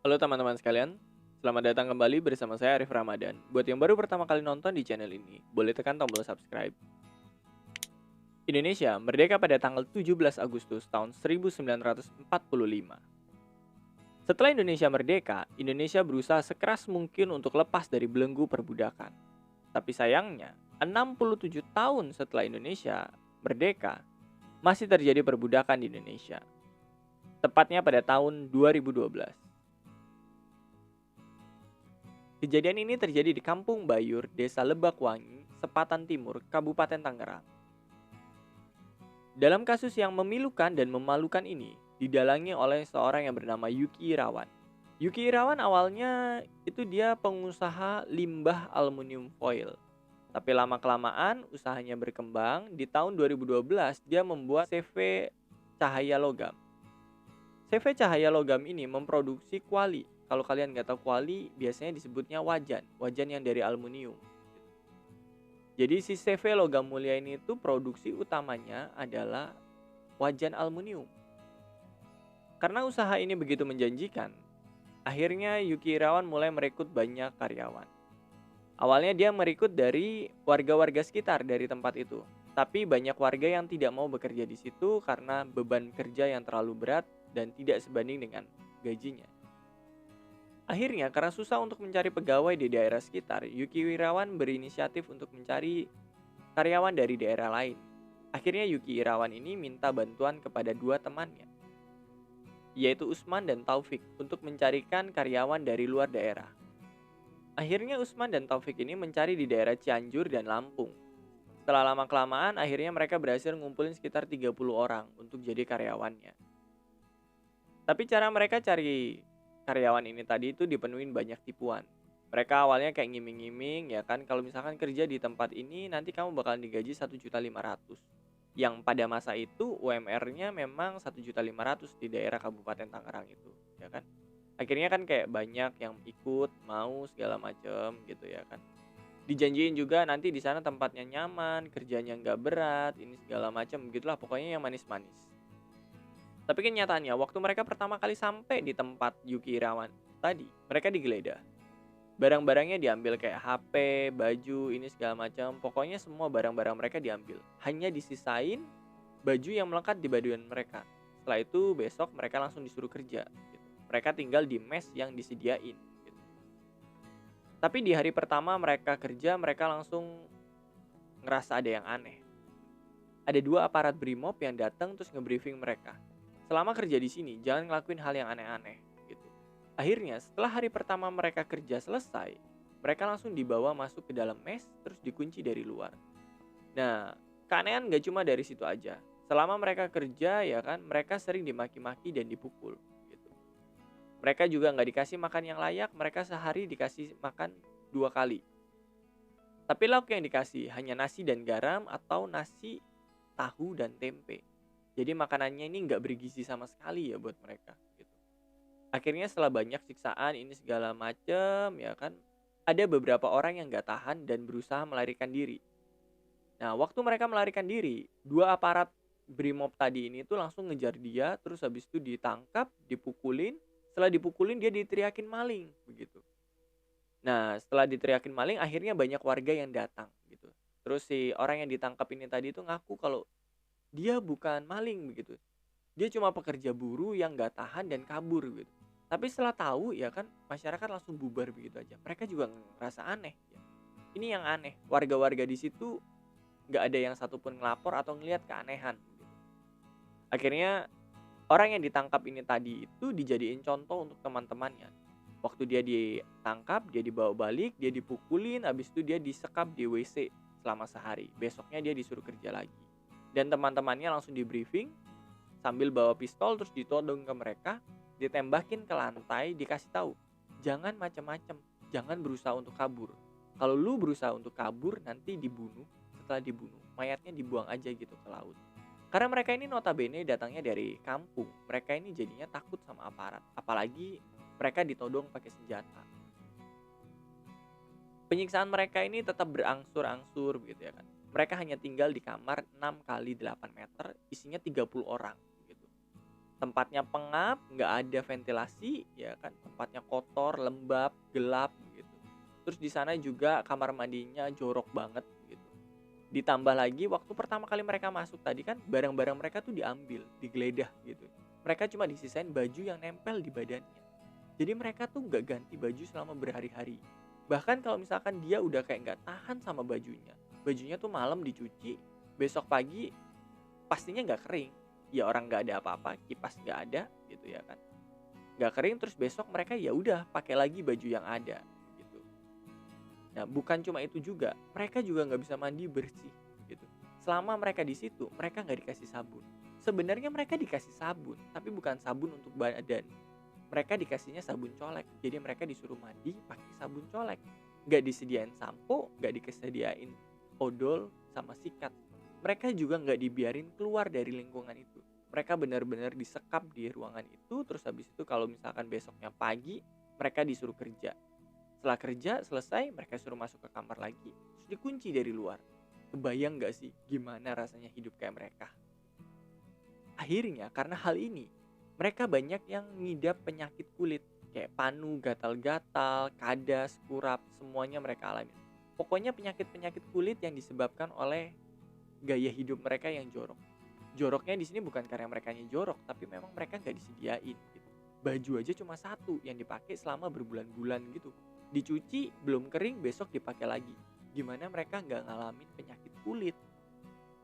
Halo teman-teman sekalian, selamat datang kembali bersama saya Arif Ramadan. Buat yang baru pertama kali nonton di channel ini, boleh tekan tombol subscribe. Indonesia merdeka pada tanggal 17 Agustus tahun 1945. Setelah Indonesia merdeka, Indonesia berusaha sekeras mungkin untuk lepas dari belenggu perbudakan. Tapi sayangnya, 67 tahun setelah Indonesia merdeka, masih terjadi perbudakan di Indonesia. Tepatnya pada tahun 2012. Kejadian ini terjadi di Kampung Bayur, Desa Lebakwangi, Sepatan Timur, Kabupaten Tangerang. Dalam kasus yang memilukan dan memalukan ini, didalangi oleh seorang yang bernama Yuki Irawan. Yuki Irawan awalnya itu dia pengusaha limbah aluminium foil. Tapi lama-kelamaan usahanya berkembang, di tahun 2012 dia membuat CV Cahaya Logam. CV Cahaya Logam ini memproduksi kuali. Kalau kalian nggak tahu kuali, biasanya disebutnya wajan. Wajan yang dari aluminium. Jadi si CV Logam Mulia ini tuh produksi utamanya adalah wajan aluminium. Karena usaha ini begitu menjanjikan, akhirnya Yuki Irawan mulai merekrut banyak karyawan. Awalnya dia merekrut dari warga-warga sekitar dari tempat itu. Tapi banyak warga yang tidak mau bekerja di situ karena beban kerja yang terlalu berat dan tidak sebanding dengan gajinya. Akhirnya, karena susah untuk mencari pegawai di daerah sekitar, Yuki Wirawan berinisiatif untuk mencari karyawan dari daerah lain. Akhirnya Yuki Irawan ini minta bantuan kepada dua temannya, yaitu Usman dan Taufik, untuk mencarikan karyawan dari luar daerah. Akhirnya Usman dan Taufik ini mencari di daerah Cianjur dan Lampung. Setelah lama-kelamaan, akhirnya mereka berhasil ngumpulin sekitar 30 orang untuk jadi karyawannya. Tapi cara mereka cari karyawan ini tadi itu dipenuhin banyak tipuan. Mereka awalnya kayak ngiming-ngiming ya kan, kalau misalkan kerja di tempat ini nanti kamu bakalan digaji 1.500.000. Yang pada masa itu UMR-nya memang 1.500.000 di daerah Kabupaten Tangerang itu, ya kan. Akhirnya kan kayak banyak yang ikut, mau segala macem gitu ya kan. Dijanjiin juga nanti di sana tempatnya nyaman, kerjanya nggak berat, ini segala macam gitulah pokoknya yang manis-manis. Tapi kenyataannya waktu mereka pertama kali sampai di tempat Yuki Irawan tadi, mereka digeledah. Barang-barangnya diambil kayak HP, baju, ini segala macam. Pokoknya semua barang-barang mereka diambil. Hanya disisain baju yang melekat di badan mereka. Setelah itu besok mereka langsung disuruh kerja. Gitu. Mereka tinggal di mes yang disediain. Gitu. Tapi di hari pertama mereka kerja, mereka langsung ngerasa ada yang aneh. Ada dua aparat Brimob yang datang terus ngebriefing mereka. Selama kerja di sini, jangan ngelakuin hal yang aneh-aneh gitu. Akhirnya, setelah hari pertama mereka kerja selesai, mereka langsung dibawa masuk ke dalam mes terus dikunci dari luar. Nah, keanehan gak cuma dari situ aja. Selama mereka kerja ya kan, mereka sering dimaki-maki dan dipukul gitu. Mereka juga nggak dikasih makan yang layak, mereka sehari dikasih makan 2 kali. Tapi lauk yang dikasih hanya nasi dan garam atau nasi, tahu dan tempe. Jadi makanannya ini nggak bergizi sama sekali ya buat mereka gitu. Akhirnya setelah banyak siksaan ini segala macem ya kan, ada beberapa orang yang nggak tahan dan berusaha melarikan diri. Nah waktu mereka melarikan diri, dua aparat Brimob tadi ini tuh langsung ngejar dia, terus habis itu ditangkap, dipukulin. Setelah dipukulin dia diteriakin maling begitu. Nah setelah diteriakin maling, akhirnya banyak warga yang datang gitu. Terus si orang yang ditangkap ini tadi tuh ngaku kalau dia bukan maling begitu. Dia cuma pekerja buruh yang nggak tahan dan kabur gitu. Tapi setelah tahu ya kan masyarakat langsung bubar begitu aja. Mereka juga ngerasa aneh ya. Ini yang aneh, warga-warga di situ nggak ada yang satupun ngelapor atau ngelihat keanehan gitu. Akhirnya orang yang ditangkap ini tadi itu dijadiin contoh untuk teman-temannya. Waktu dia ditangkap, dia dibawa balik, dia dipukulin, habis itu dia disekap di WC selama sehari. Besoknya dia disuruh kerja lagi. Dan teman-temannya langsung di briefing sambil bawa pistol terus ditodong ke mereka, ditembakin ke lantai, dikasih tahu, jangan macam-macam, jangan berusaha untuk kabur. Kalau lu berusaha untuk kabur nanti dibunuh, setelah dibunuh mayatnya dibuang aja gitu ke laut. Karena mereka ini notabene datangnya dari kampung, mereka ini jadinya takut sama aparat, apalagi mereka ditodong pakai senjata. Penyiksaan mereka ini tetap berangsur-angsur begitu ya kan. Mereka hanya tinggal di kamar 6 kali 8 meter, isinya 30 orang gitu. Tempatnya pengap, nggak ada ventilasi, ya kan, tempatnya kotor, lembab, gelap gitu. Terus di sana juga kamar mandinya jorok banget gitu. Ditambah lagi waktu pertama kali mereka masuk tadi kan barang-barang mereka tuh diambil, digeledah gitu. Mereka cuma disisain baju yang nempel di badannya. Jadi mereka tuh nggak ganti baju selama berhari-hari. Bahkan kalau misalkan dia udah kayak nggak tahan sama bajunya, bajunya tuh malam dicuci, besok pagi pastinya nggak kering. Ya orang nggak ada apa-apa, kipas nggak ada gitu ya kan. Nggak kering terus besok mereka ya udah pakai lagi baju yang ada gitu. Nah bukan cuma itu juga, mereka juga nggak bisa mandi bersih gitu. Selama mereka di situ, mereka nggak dikasih sabun. Sebenarnya mereka dikasih sabun, tapi bukan sabun untuk badan. Mereka dikasihnya sabun colek, jadi mereka disuruh mandi pakai sabun colek. Nggak disediain sampo, nggak disediain odol sama sikat. Mereka juga nggak dibiarin keluar dari lingkungan itu. Mereka benar-benar disekap di ruangan itu, terus habis itu kalau misalkan besoknya pagi, mereka disuruh kerja. Setelah kerja selesai, mereka suruh masuk ke kamar lagi, terus dikunci dari luar. Kebayang nggak sih gimana rasanya hidup kayak mereka? Akhirnya karena hal ini, mereka banyak yang ngidap penyakit kulit kayak panu, gatal-gatal, kadas, kurap, semuanya mereka alami. Pokoknya penyakit-penyakit kulit yang disebabkan oleh gaya hidup mereka yang jorok. Joroknya di sini bukan karena mereka jorok, tapi memang mereka nggak disediain gitu. Baju aja cuma satu yang dipakai selama berbulan-bulan gitu. Dicuci belum kering, besok dipakai lagi. Gimana mereka nggak ngalamin penyakit kulit?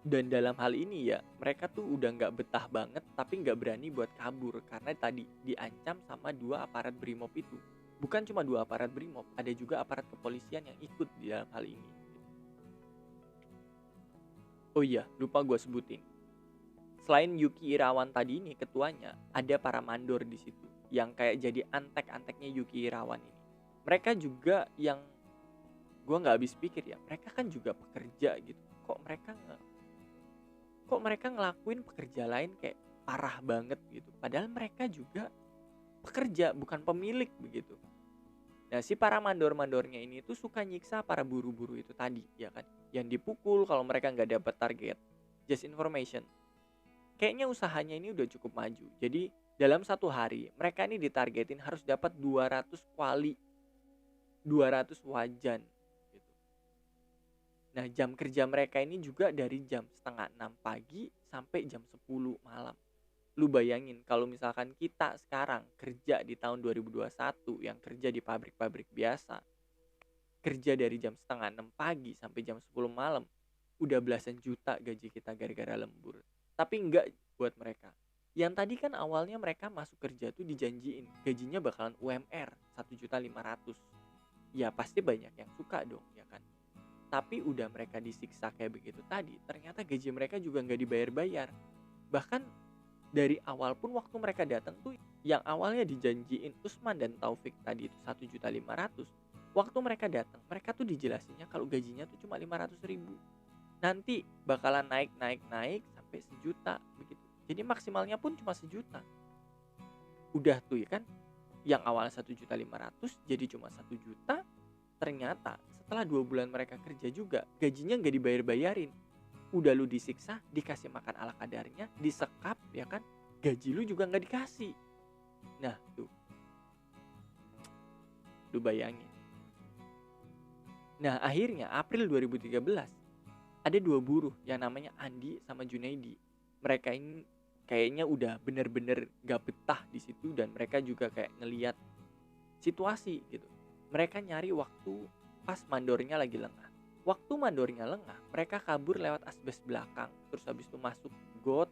Dan dalam hal ini ya, mereka tuh udah nggak betah banget tapi nggak berani buat kabur karena tadi diancam sama dua aparat BRIMOB itu. Bukan cuma dua aparat BRIMOB, ada juga aparat kepolisian yang ikut di dalam hal ini. Oh iya, lupa gue sebutin. Selain Yuki Irawan tadi ini ketuanya, ada para mandor di situ yang kayak jadi antek-anteknya Yuki Irawan ini. Mereka juga yang gue nggak habis pikir ya, mereka kan juga pekerja gitu. Kok mereka ngelakuin pekerja lain kayak parah banget gitu. Padahal mereka juga pekerja, bukan pemilik begitu. Nah, si para mandor-mandornya ini tuh suka nyiksa para buru-buru itu tadi, ya kan? Yang dipukul kalau mereka nggak dapat target. Just information. Kayaknya usahanya ini udah cukup maju. Jadi dalam satu hari mereka ini ditargetin harus dapat 200 kuali, 200 wajan gitu. Nah, jam kerja mereka ini juga dari jam setengah 6 pagi sampai jam 10 malam. Lu bayangin kalau misalkan kita sekarang kerja di tahun 2021 yang kerja di pabrik-pabrik biasa, kerja dari jam setengah 6 pagi sampai jam 10 malam, udah belasan juta gaji kita gara-gara lembur. Tapi enggak buat mereka. Yang tadi kan awalnya mereka masuk kerja tuh dijanjiin gajinya bakalan UMR 1.500.000. Ya pasti banyak yang suka dong ya kan. Tapi udah mereka disiksa kayak begitu tadi, ternyata gaji mereka juga nggak dibayar-bayar. Bahkan dari awal pun waktu mereka datang tuh yang awalnya dijanjiin Usman dan Taufik tadi itu 1.500.000. Waktu mereka datang, mereka tuh dijelasinnya kalau gajinya tuh cuma 500.000. Nanti bakalan naik sampai 1 juta begitu. Jadi maksimalnya pun cuma 1 juta. Udah tuh ya kan, yang awalnya 1.500.000 jadi cuma 1 juta. Ternyata setelah 2 bulan mereka kerja juga gajinya nggak dibayar-bayarin. Udah lu disiksa, dikasih makan ala kadarnya, disekap ya kan, gaji lu juga nggak dikasih. Nah tuh, lu bayangin. Nah akhirnya April 2013 ada 2 buruh yang namanya Andi sama Junaidi. Mereka ini kayaknya udah bener-bener gak betah di situ dan mereka juga kayak ngeliat situasi gitu. Mereka nyari waktu pas mandornya lagi lengah. Waktu mandornya lengah, mereka kabur lewat asbes belakang. Terus habis itu masuk got.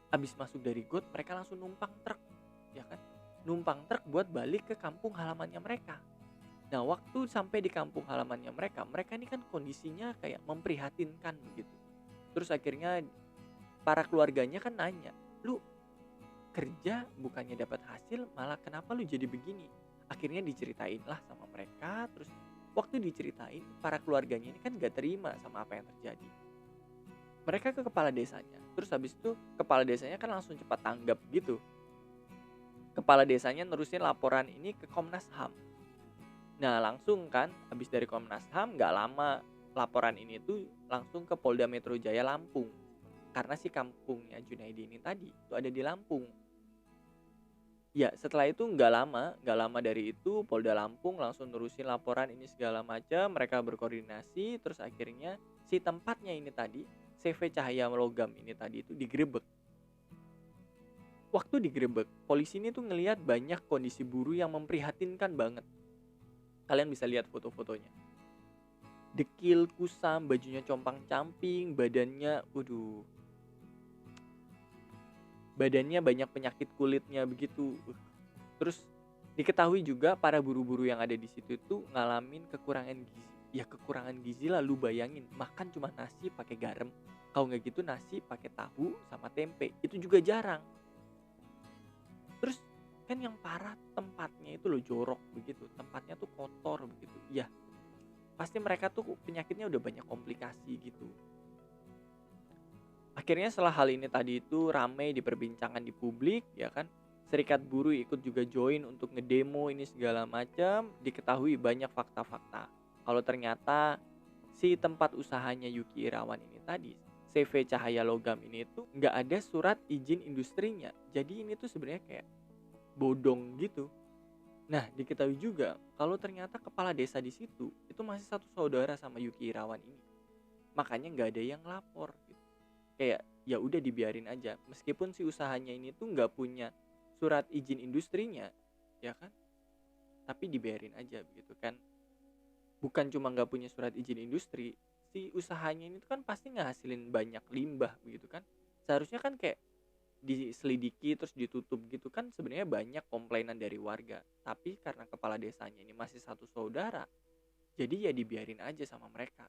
Habis masuk dari got, mereka langsung numpang truk, ya kan? Numpang truk buat balik ke kampung halamannya mereka. Nah, waktu sampai di kampung halamannya mereka, mereka ini kan kondisinya kayak memprihatinkan begitu. Terus akhirnya para keluarganya kan nanya, "Lu kerja bukannya dapat hasil, malah kenapa lu jadi begini?" Akhirnya diceritain lah sama mereka. Terus waktu diceritain, para keluarganya ini kan gak terima sama apa yang terjadi. Mereka ke kepala desanya. Terus habis itu kepala desanya kan langsung cepat tanggap gitu. Kepala desanya nerusin laporan ini ke Komnas HAM. Nah langsung kan habis dari Komnas HAM gak lama laporan ini tuh langsung ke Polda Metro Jaya Lampung. Karena si kampungnya Junaidi ini tadi itu ada di Lampung. Ya, setelah itu nggak lama dari itu Polda Lampung langsung nerusin laporan ini segala macam, mereka berkoordinasi, terus akhirnya si tempatnya ini tadi, CV Cahaya Logam ini tadi itu digerebek. Waktu digerebek, polisi ini tuh ngelihat banyak kondisi buruh yang memprihatinkan banget. Kalian bisa lihat foto-fotonya. Dekil, kusam, bajunya compang-camping, badannya banyak penyakit kulitnya begitu. Terus diketahui juga para buru-buru yang ada di situ itu ngalamin kekurangan gizi. Ya kekurangan gizi lah, lu bayangin makan cuma nasi pakai garam. Kalau nggak gitu nasi pakai tahu sama tempe. Itu juga jarang. Terus kan yang parah tempatnya itu loh jorok begitu. Tempatnya tuh kotor begitu. Ya, pasti mereka tuh penyakitnya udah banyak komplikasi gitu. Akhirnya setelah hal ini tadi itu ramai diperbincangkan di publik, ya kan. Serikat buruh ikut juga join untuk ngedemo ini segala macam. Diketahui banyak fakta-fakta. Kalau ternyata si tempat usahanya Yuki Irawan ini tadi, CV Cahaya Logam ini tuh nggak ada surat izin industrinya. Jadi ini tuh sebenarnya kayak bodong gitu. Nah, diketahui juga kalau ternyata kepala desa di situ itu masih satu saudara sama Yuki Irawan ini. Makanya nggak ada yang lapor gitu. Kayak ya udah dibiarin aja. Meskipun si usahanya ini tuh nggak punya surat izin industrinya, ya kan? Tapi dibiarin aja begitu kan. Bukan cuma nggak punya surat izin industri, si usahanya ini tuh kan pasti ngehasilin banyak limbah begitu kan. Seharusnya kan kayak diselidiki terus ditutup gitu kan, sebenarnya banyak komplainan dari warga. Tapi karena kepala desanya ini masih satu saudara, jadi ya dibiarin aja sama mereka.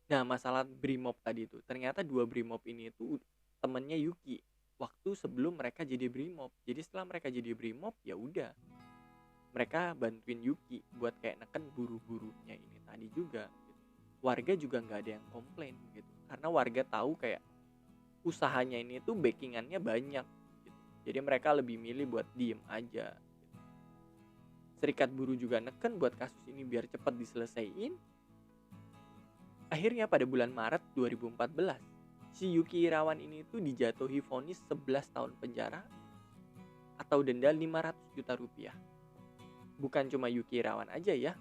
Nah, masalah Brimob tadi itu, ternyata dua Brimob ini tuh temennya Yuki waktu sebelum mereka jadi Brimob. Jadi setelah mereka jadi Brimob, ya udah mereka bantuin Yuki buat kayak neken buru-burunya ini tadi juga gitu. Warga juga nggak ada yang komplain gitu, karena warga tahu kayak usahanya ini tuh backingannya banyak gitu. Jadi mereka lebih milih buat diem aja gitu. Serikat buruh juga neken buat kasus ini biar cepat diselesaikan. Akhirnya pada bulan Maret 2014, si Yuki Irawan ini tuh dijatuhi vonis 11 tahun penjara atau denda 500 juta rupiah. Bukan cuma Yuki Irawan aja ya,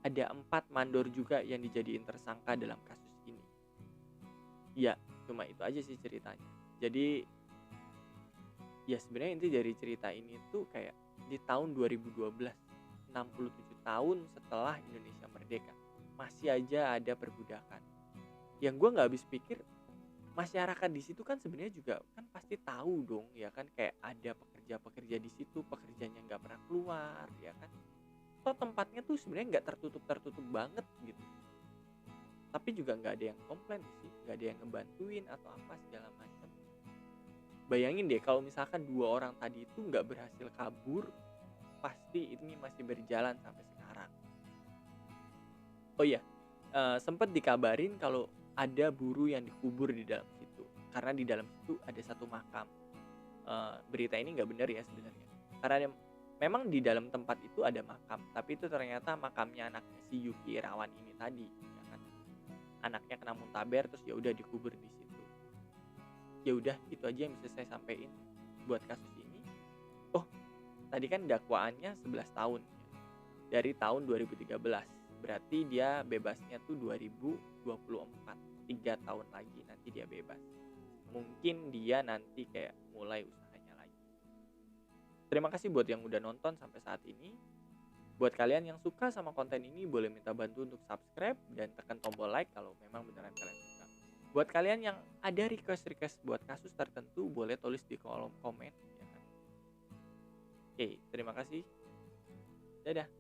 ada 4 mandor juga yang dijadiin tersangka dalam kasus ini. Ya, cuma itu aja sih ceritanya. Jadi, ya sebenarnya inti dari cerita ini tuh kayak di tahun 2012, 67 tahun setelah Indonesia merdeka, masih aja ada perbudakan. Yang gue nggak habis pikir, masyarakat di situ kan sebenarnya juga kan pasti tahu dong ya kan, kayak ada pekerja-pekerja di situ, pekerjanya nggak pernah keluar ya kan. Toh tempatnya tuh sebenarnya nggak tertutup banget gitu. Tapi juga nggak ada yang komplain sih, nggak ada yang ngebantuin atau apa segala macam. Bayangin deh kalau misalkan dua orang tadi itu nggak berhasil kabur, pasti ini masih berjalan sampai sekarang. Oh iya, sempat dikabarin kalau ada buruh yang dikubur di dalam situ, karena di dalam situ ada satu makam. Berita ini nggak benar ya sebenarnya, karena memang di dalam tempat itu ada makam, tapi itu ternyata makamnya anaknya si Yuki Irawan ini tadi, ya kan? Anaknya kena muntaber terus ya udah dikubur di situ. Ya udah itu aja yang bisa saya sampaikan buat kasus ini. Oh, tadi kan dakwaannya 11 tahun ya, dari tahun 2013. Berarti dia bebasnya tuh 2024, 3 tahun lagi nanti dia bebas. Mungkin dia nanti kayak mulai usahanya lagi. Terima kasih buat yang udah nonton sampai saat ini. Buat kalian yang suka sama konten ini, boleh minta bantu untuk subscribe dan tekan tombol like kalau memang beneran kalian suka. Buat kalian yang ada request-request buat kasus tertentu, boleh tulis di kolom komen ya kan? Oke, terima kasih. Dadah.